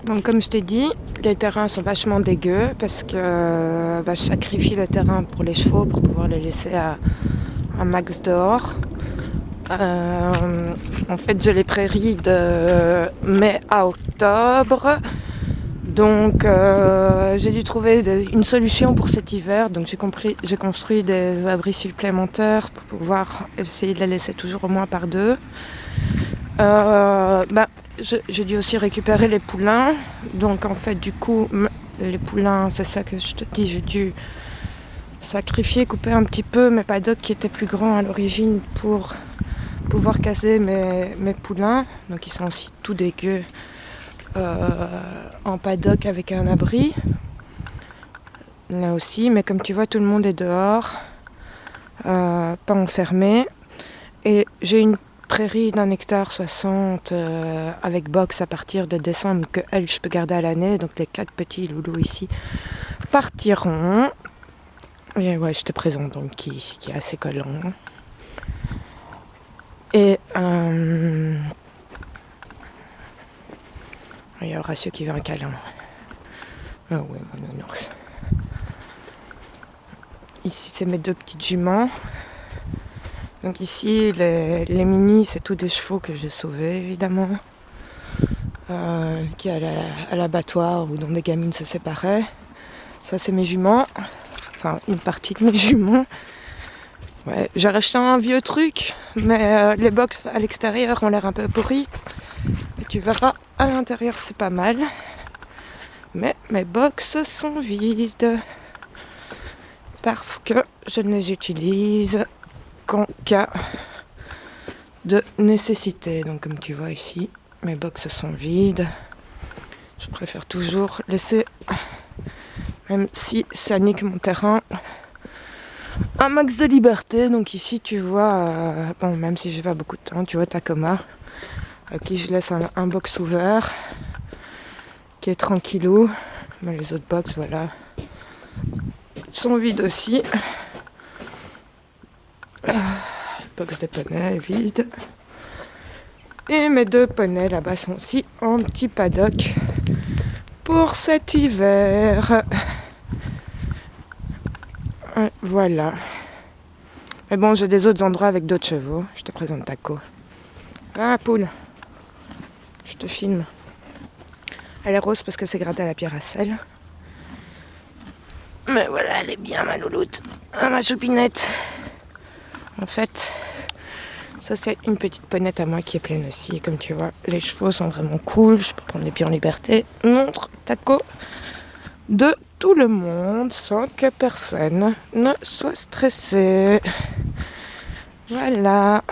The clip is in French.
Donc comme je t'ai dit, les terrains sont vachement dégueux parce que je sacrifie le terrain pour les chevaux pour pouvoir les laisser à un max dehors. En fait, j'ai les prairies de mai à octobre. Donc j'ai dû trouver une solution pour cet hiver. Donc j'ai construit des abris supplémentaires pour pouvoir essayer de les laisser toujours au moins par deux. J'ai dû aussi récupérer les poulains. Donc en fait du coup les poulains, c'est ça que je te dis, j'ai dû sacrifier, couper un petit peu mes paddocks qui étaient plus grands à l'origine pour pouvoir caser mes poulains. Donc ils sont aussi tout dégueux en paddock avec un abri. Là aussi, mais comme tu vois tout le monde est dehors, pas enfermé. Et j'ai une prairie d'un hectare 60 avec box à partir de décembre que elle je peux garder à l'année. Donc les 4 petits loulous ici partiront. Et ouais, je te présente donc qui ici qui est assez collant. Et il y a Horatio qui veut un câlin. Ah oui, mon nounours. Ici c'est mes 2 petites juments. Donc ici les mini c'est tous des chevaux que j'ai sauvés évidemment. Qui est à l'abattoir ou dont des gamines se séparaient. Ça c'est mes juments. Enfin une partie de mes juments. Ouais, j'ai racheté un vieux truc, mais les box à l'extérieur ont l'air un peu pourris. Et tu verras, à l'intérieur c'est pas mal. Mais mes box sont vides. Parce que je ne les utilise qu'en cas de nécessité. Donc comme tu vois ici, mes box sont vides. Je préfère toujours laisser, même si ça nique mon terrain, un max de liberté. Donc ici tu vois, bon même si j'ai pas beaucoup de temps, tu vois Tacoma, à qui je laisse un box ouvert, qui est tranquillou. Mais les autres box, voilà, sont vides aussi. Le box des poneys est vide. Et mes 2 poneys là-bas sont aussi en petit paddock pour cet hiver. Voilà. Mais bon, j'ai des autres endroits avec d'autres chevaux. Je te présente Taco. Ah, poule. Je te filme. Elle est rose parce que c'est gratté à la pierre à sel. Mais voilà, elle est bien, ma louloute. Ah, ma choupinette. En fait, ça c'est une petite ponette à moi qui est pleine aussi. Et comme tu vois, les chevaux sont vraiment cool. Je peux prendre les pieds en liberté. Montre Taco de tout le monde sans que personne ne soit stressé. Voilà.